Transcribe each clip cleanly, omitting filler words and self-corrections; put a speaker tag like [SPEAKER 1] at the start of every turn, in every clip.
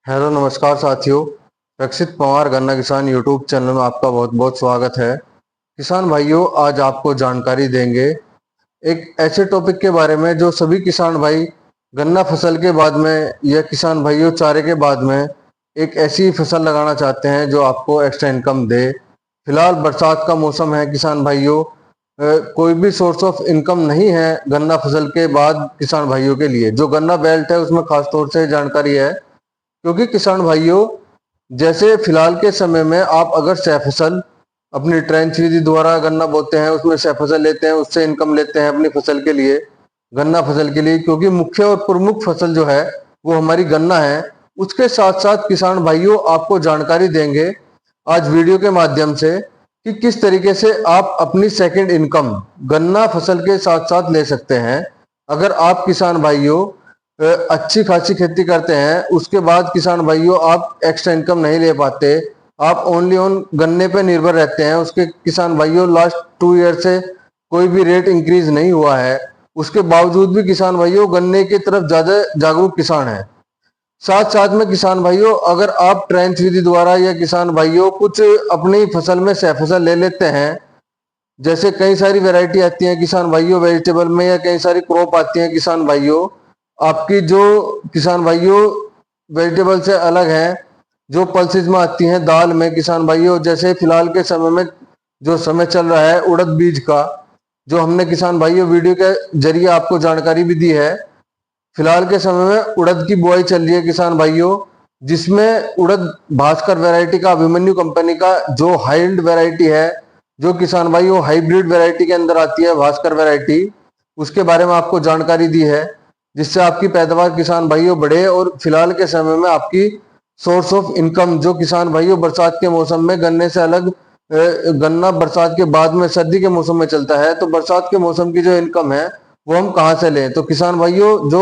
[SPEAKER 1] Hello नमस्कार साथियों। रक्षित पवार गन्ना किसान यूट्यूब चैनल में आपका बहुत बहुत स्वागत है। किसान भाइयों, आज आपको जानकारी देंगे एक ऐसे टॉपिक के बारे में जो सभी किसान भाई गन्ना फसल के बाद में या किसान भाइयों चारे के बाद में एक ऐसी फसल लगाना चाहते हैं जो आपको एक्स्ट्रा इनकम दे। फिलहाल बरसात का मौसम है किसान भाइयों, कोई भी सोर्स ऑफ इनकम नहीं है गन्ना फसल के बाद किसान भाइयों के लिए। जो गन्ना बेल्ट है उसमें खास तौर से जानकारी है, क्योंकि किसान भाइयों जैसे फिलहाल के समय में आप अगर सह फसल अपनी ट्रेंच विधि द्वारा गन्ना बोते हैं, उसमें सह फसल लेते हैं, उससे इनकम लेते हैं अपनी फसल के लिए, गन्ना फसल के लिए, क्योंकि मुख्य और प्रमुख फसल जो है वो हमारी गन्ना है। उसके साथ साथ किसान भाइयों आपको जानकारी देंगे आज वीडियो के माध्यम से कि किस तरीके से आप अपनी सेकंड इनकम गन्ना फसल के साथ साथ ले सकते हैं। अगर आप किसान भाइयों अच्छी खासी खेती करते हैं, उसके बाद किसान भाइयों आप एक्स्ट्रा इनकम नहीं ले पाते, आप ओनली ऑन गन्ने पे निर्भर रहते हैं, उसके किसान भाइयों लास्ट 2 ईयर से कोई भी रेट इंक्रीज नहीं हुआ है, उसके बावजूद भी किसान भाइयों गन्ने की तरफ ज्यादा जागरूक किसान है। साथ साथ में किसान भाइयों अगर आप ट्रेंच विधि द्वारा या किसान भाइयों कुछ अपनी फसल में सह फसल ले लेते हैं, जैसे कई सारी वैरायटी आती है किसान भाइयों वेजिटेबल में, या कई सारी क्रॉप आती है किसान भाइयों आपकी, जो किसान भाइयों वेजिटेबल से अलग है, जो पल्सेज में आती हैं दाल में किसान भाइयों, जैसे फिलहाल के समय में जो समय चल रहा है उड़द बीज का, जो हमने किसान भाइयों वीडियो के जरिए आपको जानकारी भी दी है। फिलहाल के समय में उड़द की बुआई चल रही है किसान भाइयों, जिसमें उड़द भास्कर वैरायटी का, अभिमन्यु कंपनी का जो हाइल्ड वैरायटी है, जो किसान भाइयों हाइब्रिड वैरायटी के अंदर आती है भास्कर वैरायटी, उसके बारे में आपको जानकारी दी है, जिससे आपकी पैदावार किसान भाइयों बढ़े और फिलहाल के समय में आपकी सोर्स ऑफ इनकम, जो किसान भाइयों बरसात के मौसम में गन्ने से अलग गन्ना बरसात के बाद में सर्दी के मौसम में चलता है, तो बरसात के मौसम की जो इनकम है वो हम कहाँ से लें। तो किसान भाइयों जो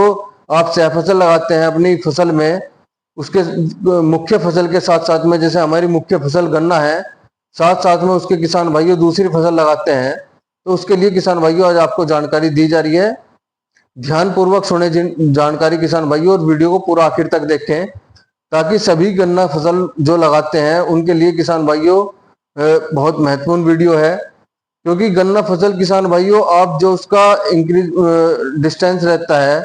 [SPEAKER 1] आप सह फसल लगाते हैं अपनी फसल में, उसके मुख्य फसल के साथ साथ में, जैसे हमारी मुख्य फसल गन्ना है, साथ साथ में उसके किसान भाइयों दूसरी फसल लगाते हैं, तो उसके लिए किसान भाइयों आज आपको जानकारी दी जा रही है। ध्यान पूर्वक सुने जानकारी किसान भाइयों, और वीडियो को पूरा आखिर तक देखें, ताकि सभी गन्ना फसल जो लगाते हैं उनके लिए किसान भाइयों बहुत महत्वपूर्ण वीडियो है। क्योंकि गन्ना फसल किसान भाइयों आप जो उसका इंक्रीज डिस्टेंस रहता है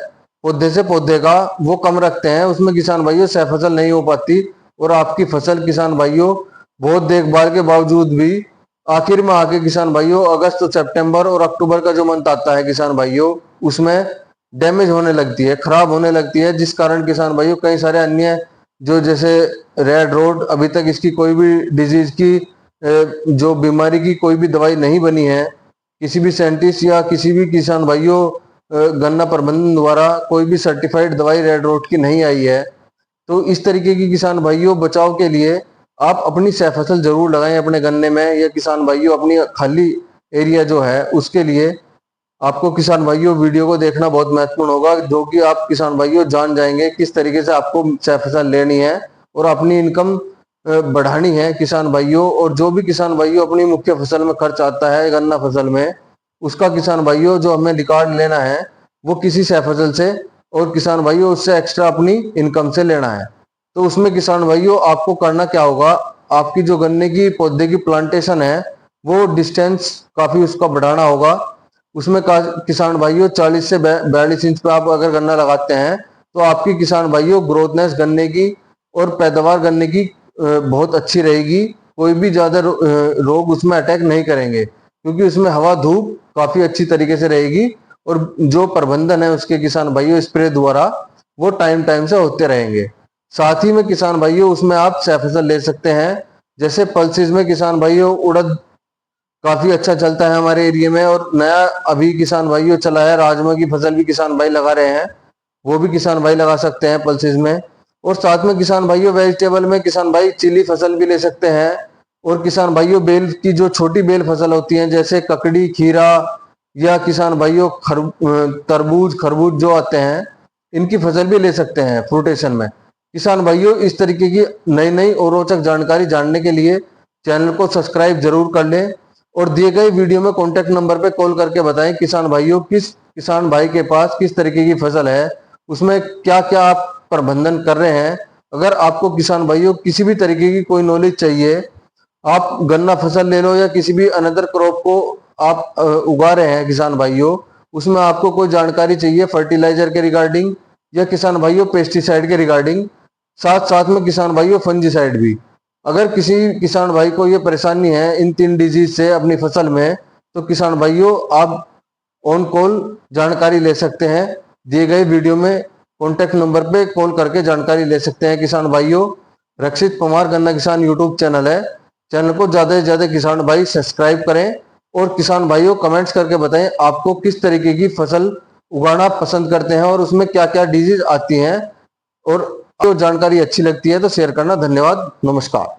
[SPEAKER 1] पौधे से पौधे का वो कम रखते हैं, उसमें किसान भाइयों सह फसल नहीं हो पाती, और आपकी फसल किसान भाइयों बहुत देखभाल के बावजूद भी आखिर में आके किसान भाइयों अगस्त, सितंबर और अक्टूबर का जो मंथ आता है किसान भाइयों, उसमें डैमेज होने लगती है, खराब होने लगती है, जिस कारण किसान भाइयों कई सारे अन्य जो जैसे रेड रोड, अभी तक इसकी कोई भी डिजीज की जो बीमारी की कोई भी दवाई नहीं बनी है, किसी भी साइंटिस्ट या किसी भी किसान भाइयों गन्ना प्रबंधन द्वारा कोई भी सर्टिफाइड दवाई रेड रोड की नहीं आई है। तो इस तरीके की किसान भाइयों बचाव के लिए आप अपनी सह फसल जरूर लगाएं अपने गन्ने में, या किसान भाइयों अपनी खाली एरिया जो है उसके लिए आपको किसान भाइयों वीडियो को देखना बहुत महत्वपूर्ण होगा, जो कि आप किसान भाइयों जान जाएंगे किस तरीके से आपको सह फसल लेनी है और अपनी इनकम बढ़ानी है किसान भाइयों। और जो भी किसान भाइयों अपनी मुख्य फसल में खर्च आता है गन्ना फसल में, उसका किसान भाइयों जो हमें रिकॉर्ड लेना है वो किसी सह फसल से, और किसान भाइयों उससे एक्स्ट्रा अपनी इनकम से लेना है। तो उसमें किसान भाइयों आपको करना क्या होगा, आपकी जो गन्ने की पौधे की प्लांटेशन है वो डिस्टेंस काफी उसका बढ़ाना होगा। उसमें किसान भाइयों 40 से 42 इंच पे आप अगर गन्ना लगाते हैं तो आपकी किसान भाइयों ग्रोथनेस गन्ने की और पैदावार गन्ने की बहुत अच्छी रहेगी, कोई भी ज्यादा रोग उसमें अटैक नहीं करेंगे, क्योंकि उसमें हवा धूप काफी अच्छी तरीके से रहेगी, और जो प्रबंधन है उसके किसान भाइयों स्प्रे द्वारा वो टाइम टाइम से होते रहेंगे। साथ ही में किसान भाइयों उसमें आप सह फसल ले सकते हैं, जैसे पल्सेस में किसान भाइयों उड़द काफी अच्छा चलता है हमारे एरिया में, और नया अभी किसान भाइयों चला है राजमा की फसल भी किसान भाई लगा रहे हैं, वो भी किसान भाई लगा सकते हैं पल्सेस में। और साथ में किसान भाइयों वेजिटेबल में किसान भाई चिली फसल भी ले सकते हैं, और किसान भाइयों बेल की जो छोटी बेल फसल होती है जैसे ककड़ी, खीरा, या किसान भाइयों तरबूज, खरबूज जो आते हैं, इनकी फसल भी ले सकते हैं फ्रूटेशन में। किसान भाइयों इस तरीके की नई नई और रोचक जानकारी जानने के लिए चैनल को सब्सक्राइब जरूर कर लें, और दिए गए वीडियो में कॉन्टेक्ट नंबर पे कॉल करके बताएं किसान भाइयों किस किसान भाई के पास किस तरीके की फसल है, उसमें क्या क्या आप प्रबंधन कर रहे हैं, अगर आपको किसान भाइयों किसी भी तरीके की कोई नॉलेज चाहिए, आप गन्ना फसल ले लो या किसी भी अनदर क्रॉप को आप उगा रहे हैं किसान भाइयों, उसमें आपको कोई जानकारी चाहिए फर्टिलाइजर के रिगार्डिंग या किसान भाइयों पेस्टिसाइड के रिगार्डिंग, साथ साथ में किसान भाइयों फंजीसाइड भी, अगर किसी किसान भाई को ये परेशानी है इन 3 डिजीज से अपनी फसल में, तो किसान भाइयों आप ऑन कॉल जानकारी ले सकते हैं। दिए गए वीडियो में कॉन्टेक्ट नंबर पे कॉल करके जानकारी ले सकते हैं किसान भाइयों। रक्षित पवार गन्ना किसान यूट्यूब चैनल है, चैनल को ज्यादा से ज्यादा किसान भाई सब्सक्राइब करें और किसान भाइयों कमेंट्स करके बताएं आपको किस तरीके की फसल उगाना पसंद करते हैं और उसमें क्या क्या डिजीज आती हैं, और जो जानकारी अच्छी लगती है तो शेयर करना। धन्यवाद, नमस्कार।